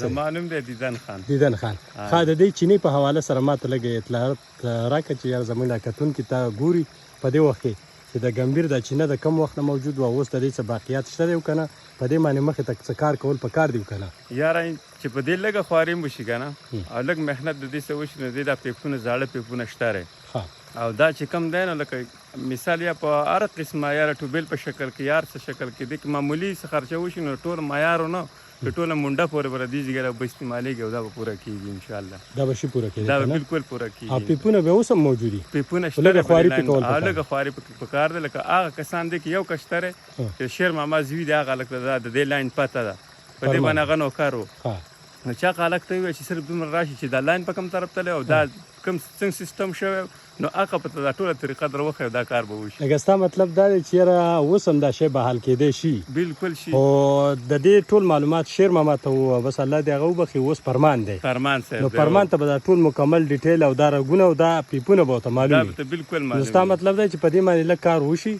زما نوم دی دیدن خان. دیدن خان. ښه د دې چینې په حواله سره ماته لږ اطلاعات راکړه چې یار زموږ دا کتونکي ته ګوري په دې وخت کې چې د ګمبیر دا چینه د کم وخت نه موجود و او اوس د دې څه باقیات شته دی او که نه په دې باندې مخې ته څه کار کول پکار دی او که نه یاره چې په دې لږه خواري هم وشي که نه او لږ محنت د دې څه وشي نو دې دا پیپونه زاړه پیپونه شته دی او دا چې کم دی نو لکه مثال یا په هر قسمه یاره ټوبیل په شکل کې یار څه شکل کې دې کې معمولي څه خرچه وشي نو ټول معیارو نه که ټوله منډه پورې به دې ځای به استعمالېږي او دا به پوره کېږي انشاءالله دا به شي پوره کېږي دا به بالکل پوره کېږي او پیپونه به اوس هم موجود دي پیپونه شته لږه خواري پې کول لږه خواري پکار دی لکه هغه کسان دی چې یو کس شته دی چې شیر ماما زوی دی هغه هلک ته د دې لاین پته ده په دې باندې هغه نوکر و نو چا هلک ته وویل چې صرف دومره راشي چې دا لاین په کوم طرف تللی او دا کوم څنګه سیستم شوی نو هغه په دا ټوله طریقه در وښیو دا کار به وشي لکه ستا مطلب دا دی چې یاره اوس هم دا شی به حل کېدی شي بالکل شي خو د دې ټول معلومات شیر ماما ته ووایه بس الله دې هغه وبخي اوس فرمان دی فرمان صاحب نو فرمان ته به دا ټول مکمل ډیټیل او دا رګونه او دا پیپونه به ورته معلوم وي دا بالکل معلوم نو ستا مطلب دی چې په دې باندې لږ کار وشي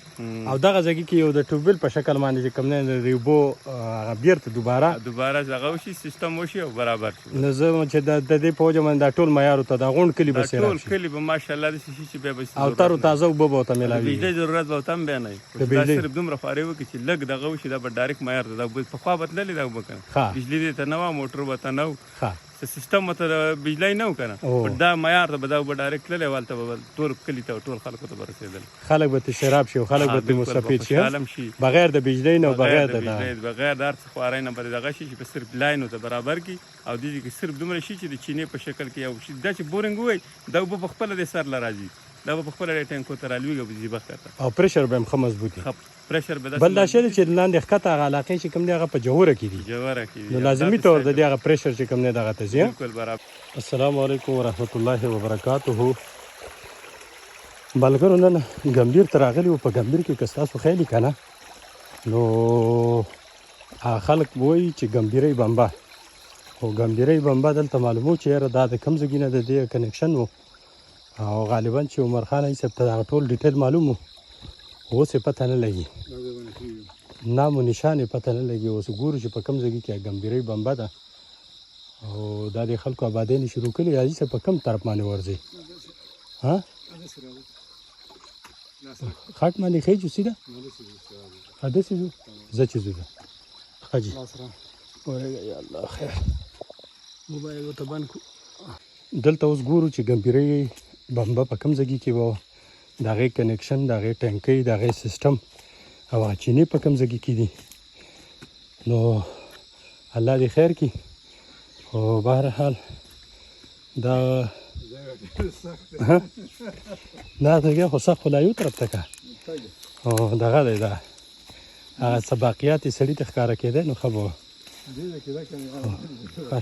او دغه ځای کې یو د ټوبیل په شکل باندې چې کوم نه ریبو هغه بیرته دوباره هغه وشي سیستم وشي او برابر شي نو زه چې د دې په وجه باندې دا ټول معیارو ته دا غونډ کلي به سې راشي ټول کلي به ماشاءالله داسې شي چې بیا به او تر تازه اوبه به ورته میلاوي بجلی ضرورت به ورته هم بیا نه وي دا صرف دومره خواري وکړي چې لږ دغه وشي دا به ډایرکټ معیار ته دا پخوا به تللې دا اوبه که نه بجلي دې ته نه وه موټر به ته نه و سیستم ورته بجلی نه و که نه دا معیار ته به دا اوبه ډایرکټ تللی و هلته به ټول کلي ته ټول خلکو ته به رسېدل خلک به تشراب شي او خلک به مستفید شي بغیر د بجلی نه او بغیر د هر څه خوارۍ نه به دغه شي چې په صرف لاین ورته برابر کړي او دې کې صرف دومره شي چې د چینې په شکل کې یو شي دا چې بورنګ ووایي دا اوبه په خپله د سر له راځي دا به په خپله د ټینکو ته رالوېږي او به ځي بخته ته او پرشر به هم ښه مضبوط وي پرشر به بل دا شی دی چې لاندې ښکته هغه علاقې چې کوم دی هغه په جووره کې دي نو لازمي طور د دې هغه پرشر چې کوم دی دغه ته ځي بالکل برابر السلام علیکم ورحمت الله وبرکاته ملګرو نن ګمبیر ته راغلي وو په ګمبیر کې که ستاسو خیال که نه نو خلک وایي چې ګمبیرۍ بمبه خو ګمبیرۍ بمبه دلته معلومو چې یاره دا د کوم ځای نه د دې کنیکشن و او غالبا چې عمر خان ای صاحب ته دغه ټول ډیټیل معلوم و اوس یې پته نه لګي نام و نشان یې پته نه لګي اوس ګورو چې په کوم ځای کې ګمبیرۍ بمبه ده او دا د خلکو آبادۍ نه شروع کړي حاجي صاحب په کوم طرف باندې ورځي خاټ باندې ښې جو سیده هداسې ځو زه چې ځو ښه جي ورېږه یا الله خیر موبایل ورته بند کړو دلته اوس ګورو چې ګمبیرۍ بمبه په کوم ځای کې به د هغې کنیکشن د هغې ټینکۍ د هغې سیسټم او هغه چینې په کوم ځای کې دي نو الله دې خیر کړي خو بهرحال دا دا دغه خو سخت خو لا یو طرف ته که او دغه دی دا هغه څه باقیات یې سړي ته ښکاره کېدی نو ښه به وه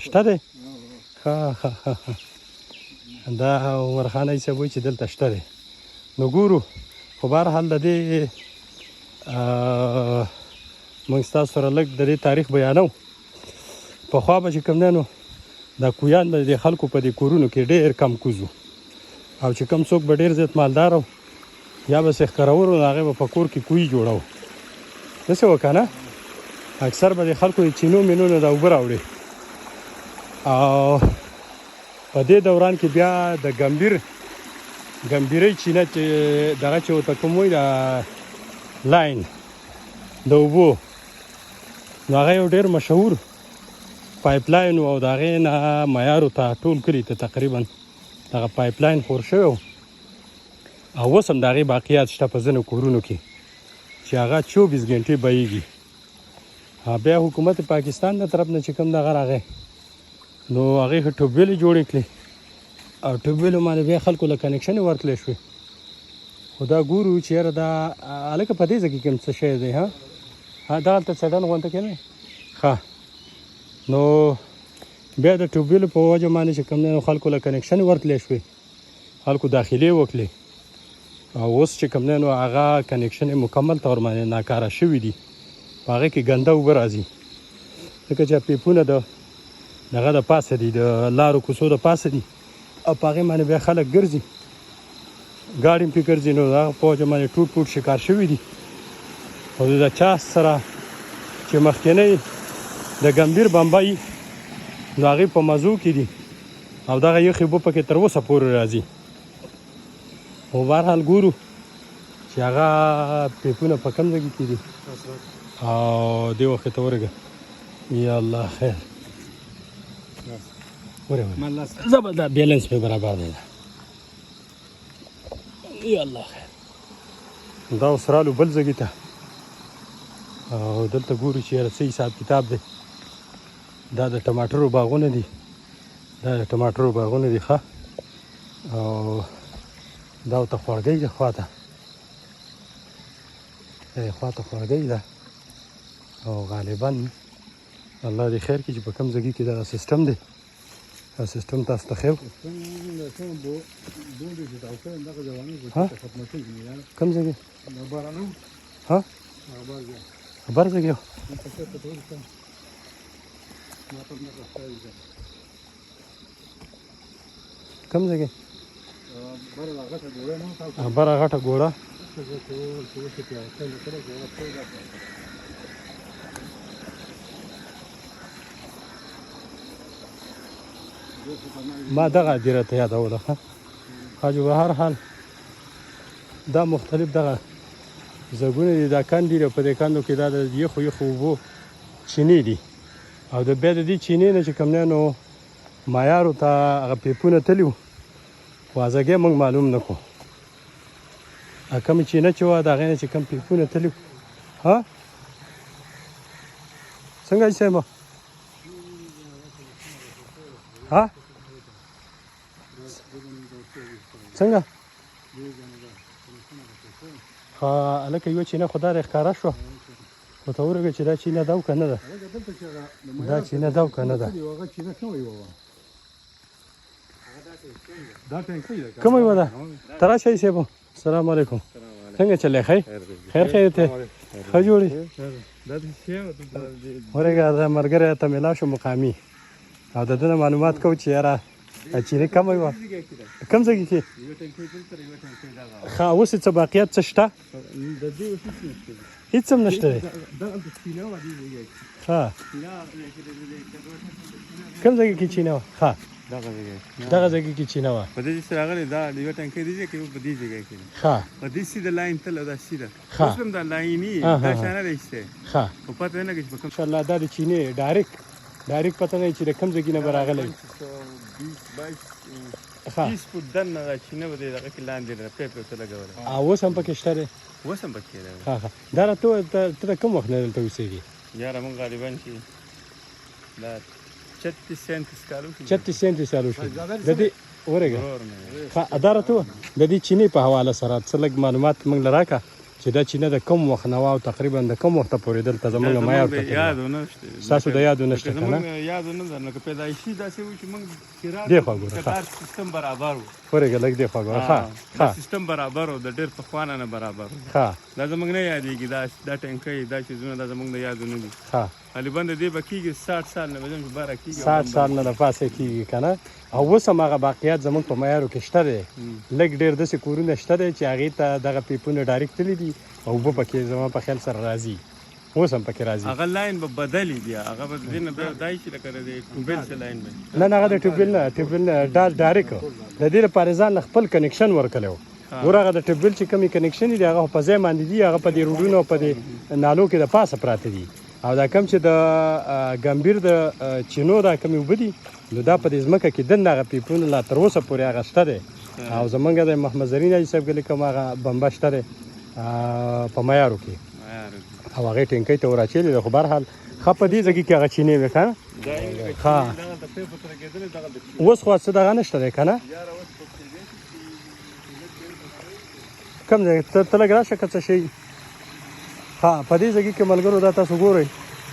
شته دی ښه دا عمر خان ای صاحب وایي چې دلته شته دی نو ګورو خو بهرحال د دې موږ ستاسو سره لږ د دې تاریخ بیانو پخوا به چې کوم دی نو دا کویان به د خلکو په دې کورونو کې ډېر کم کوز وو او چې کوم څوک به ډېر زیات مالدار و یا به سیخ کرور و هغې به په کور کې کوی جوړو داسې وه که نه اکثر به د خلکو د چینو مینو نه دا اوبه راوړي او په دې دوران کې بیا د ګمبیرۍ چینه چې دغه چې ورته کوم وایي د لاین د اوبو نو هغه یو ډېر مشهور پایپ لاین او د هغې نه معیارو ته ټول کلي ته تقریبا دغه پایپ لاین خور شوی او اوس هم د هغې باقیات شته په ځینو کورونو کې چې هغه 24 ګنټې بهیږي بیا حکومت پاکستان د طرف نه چې کوم دغه راغی نو هغې ښه ټوبویلې جوړې کړې او ټوبویلو باندې بیا خلکو له کنیکشن یې ورتلی شوې خو دا ګورو چې یاره دا هلکه په دې ځای کې کوم څه شی دی دغه هلته څډن غونته کې نه ښه نو بیا د ټوبویلو په وجه باندې چې کوم دی خلکو له کنیکشن یې ورتلی شوې خلکو داخلې وکړې او اوس چې کوم دی نو هغه کنیکشن یې مکمل طور باندې ناکاره شوي دي په هغې کې ګنده اوبه راځي ځکه چې پیپونه دغه د پاسه دي د لارو کوڅو د پاسه دي او په هغې باندې بیا خلک ګرځي ګاډي هم پرې ګرځي نو د هغه په وجه باندې ټوټ پوټ شکار شوي دي او د چا سره چې مخکینی د ګمبیر بمبه نو هغې په مزو کې دي او دغه یخې اوبه پکې تر اوسه پورې راځي. خو بهرحال ګورو چې هغه پیپونه په کوم ځای کې دي او دې وخت ته ورګه. یا الله خیر ورې زبردست بیلنس پې برابر دی. یا الله خیر دا اوس رالو بل ځای ته او دلته ګورو چې یاره څه حساب کتاب دی. دا د ټماټرو باغونه دي ښه او دا ورته خوړګۍ ده خواته خوړګۍ ده او غالبا الله دې خیر کړي چې په کوم ځای کې دغه سیستم دی. دا سیستم تاسو ته ښیم کوم ځای کې ها خبر ځای کې کوم ځای کې بره غټه ګوړه ما دغه دې راته یادوله حاجي په هر حال دا مختلف دغه ځایونه دي دا کان دي په دې کاندو کې دا د یخو اوبو چینې دي او د بیا د دې چینې نه چې کوم دی نو مایارو ته هغه پیپونه تلي وو خو ازګې موږ معلوم نه کړو کومې چینه چې وه د هغې نه چې کوم پیپونه تلي وو ها څنګه یې صاحب ها څنګه ها هلکه یوه چینه خو دا ښکاره شوه خو ته ورګه چې دا چینه ده او که نه ده دا چینه ده او که نه ده کومه یوه ده ته راشئ صاحب السلام علیکم څنګه چلی خیر ته ښه جوړې ورګه دا ملګری ته میلاو شو مقامي او د ده نه معلومات کوو چې یاره چینه کمه وه کوم ځای کې ښه اوس یې څه باقیات څه شته هېڅ هم نشته دی ښه کوم ځای کې چینه وه ښه دغه ځای کې چینه وه په دې چې راغلی دا یوه ټنکۍ دې ځای کې په دې ځای کې ښه په دې سیده لاین تل او دا سیده اوس هم دا لایني دا شانه دی ایستی ښه خو پته نه لګي چې په کوم انشاءالله دا د چینې ډایرکټ پته نه چې د کوم ځای نه به راغلی 20 فوټ دننه دا چینه به دې دغه کې لاندې پیپ ورته لګولی او اوس هم پکې شته دی اوس هم پکې دی ښه دا راته ته د کوم وخت نه دلته اوسېږي یاره موږ غالبا چې دا 36 کالو 36 کالو شو د دې ورګه دا راته د دې چینې په حواله سره څه لږ معلومات موږ له راکړه چې دا چینه د کوم وخت نه وه او تقریبا د کوم وخته پورې دلته زموږ معیار ستاسو د یادو نشته که نه یادو نه ده لکه پیدایشي داسې وو چې موږ دېخوا ګوره سیستم برابر و ورګه لږ دېخوا ګوره ښه سیستم برابر و د ډېر پخوانه نه برابر و ښه دا زموږ نه یادېږي دا ټنکۍ دا چیزونه دا زموږ د یادو نه دي ښه غالبا د دې به کېږي 60 سال نه به ځم چې باره کېږي 60 سال نه د پاسه کېږي که نه او اوس هم هغه باقیات زموږ په معیارو کې شته دی لږ ډېر داسې کورونه شته دی چې هغې ته دغه پیپونه ډایرکټ تللي دي او اوبه پکې زما په خیال سره راځي اوس هم پکې راځي هغه لاین به بدلي بیا هغه به د دې نه بیا دای چې لکه د ټیوبویل څه لاین به نه هغه د ټیوبویل نه ډایرکټ د دې لپاره ځان له خپل کنیکشن ورکړی و ګوره هغه د ټیوبویل چې کومې کنیکشن دي هغه په ځای باندې دي هغه په دې روډونو او په دې نالو کې د پاسه پراته دي او دا کوم چې د ګمبیر د چینو دا کومې اوبه دي نو دا په دې ځمکه کې دننه هغه پیپونه لا تر اوسه پورې هغه شته دی او زمونږ د محمد زرین حاجي صاحب کې کوم هغه بمبه شته دی په معیارو کې او هغې ټینکۍ ته وراچېلې ده خو بهرحال ښه په دې ځای کې هغه چینې وې که نه ښه اوس خو څه دغه نشته دی که نه کوم ځای ته لږ راشه که څه شي ها په دې ځای کې ملګرو دا تاسو ګورئ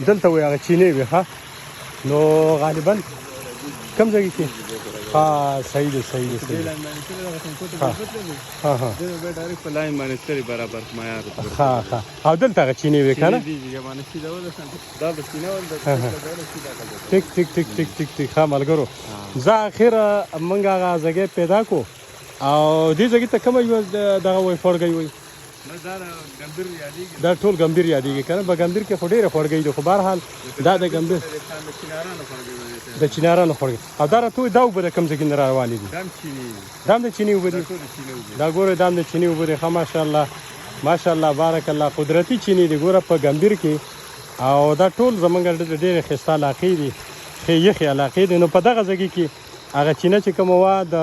دلته وې هغه چینې وې ښه نو غالبا کوم ځای کې ها صحیح دی ها او دلته هغه چینې وې که نه ټیک ښه ملګرو زه اخره موږ هغه ځای پیدا کړو او دې ځای ته کومه یوه دغه وایي فرګۍ وایي دا ټول ګمبیر یادېږي که نه په ګمبیر کې خو ډېره خوړګۍ ده خو بهرحال دا د ګمبیر د چینارانو خوړګۍ او دا راته دا اوبه د کوم ځای کې نه راروانې دي دا هم د چیني اوبه دي دا ګوره دا هم د چیني اوبه دي ښه ماشاءالله ماشاءالله بارک الله قدرتي چیني دي ګوره په ګمبیر کې او دا ټول زمونږ ډېرې ښایسته علاقې دي ښې یخې علاقې دي نو په دغه ځای کې هغه چینه چې کومه وه د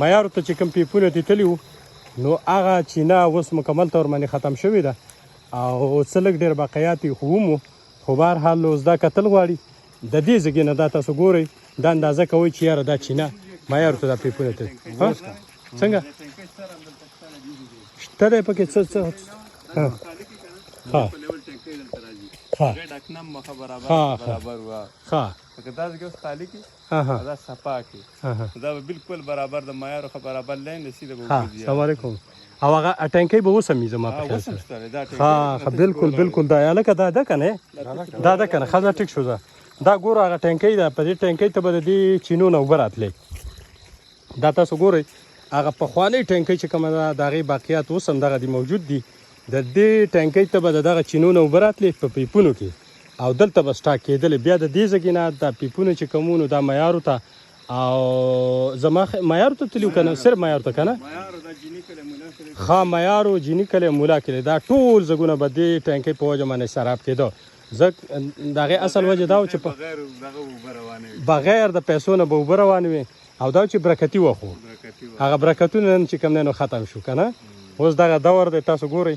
معیارو ته چې کوم پیپونه تللي وو نو هغه چینه اوس مکمل طور باندې ختم شوې ده او څه لږ ډېر باقیات یې خو ومو خو بهرحال اوس دا کتل غواړي د دې ځای نه دا تاسو ګورئ دا اندازه کوئ چې یاره دا چینه معیارو ته دا پیپونه تللي څنګه شته دی پکې څه ها ها دا ځکه اوس خالي کې دا صفا کې دا به بالکل برابر د معیارو ښه برابر لاین د سیده به وګرځي السلام علیکم او هغه ټینکۍ به اوسمي زما په خیال سره ها بالکل بالکل دا هلکه دا ده که نه دا ده که نه ښه دا ټیک شو دا ګوره هغه ټینکۍ ده په دې ټینکۍ ته به د دې چینو نه اوبه راتلې دا تاسو ګورئ هغه پخوانۍ ټینکۍ چې کومه ده د هغې باقیات اوس هم دغه دي موجود دي د دې ټینکۍ ته به د دغه چینو نه اوبه راتلې په پیپونو کې او دلته به سټاک کېدلې بیا د دې ځای نه دا پیپونه چې کومونو دا معیارو ته او زما معیارو ته تللي و که نه صرف معیارو ته که نه ښه معیارو جیني کلی مولا کلی دا ټول ځایونه به دې ټینکۍ په وجه باندې سراب کېده زه د هغې اصل وجه دا و چې بغیر د پیسو نه به اوبه روانې وې او دا چې برکتي وه خو هغه برکتونه نن چې کوم دی نو ختم شو که نه اوس دغه دور دی تاسو ګورئ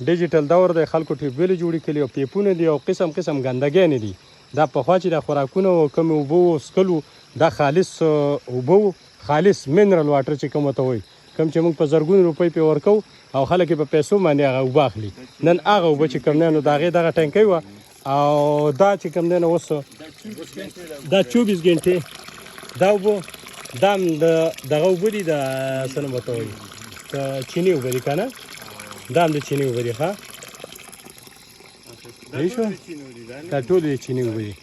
ډیجیټل دور دی خلکو ټیوبویلې جوړې کړي او پیپونه دي او قسم قسم ګندګیانې دي دا پخوا چې د خوراکونه او کومې اوبه وو څښلو دا خالص اوبه وو خالص منرل واټر چې کوم ورته وایي کوم چې موږ په زرګونو روپۍ پې ورکوو او خلک یې په پیسو باندې هغه اوبه اخلي نن هغه اوبه چې کوم دی نو د هغې دغه ټینکۍ وه او دا چې کوم دی نو اوس دا 24 ګنټې دا اوبه دا هم دغه اوبه دي د څه نوم ورته وایي د چیني اوبه دي که نه دا هم د چیني اوبه دي ښه صحیح شوه دا ټول د چیني اوبه دي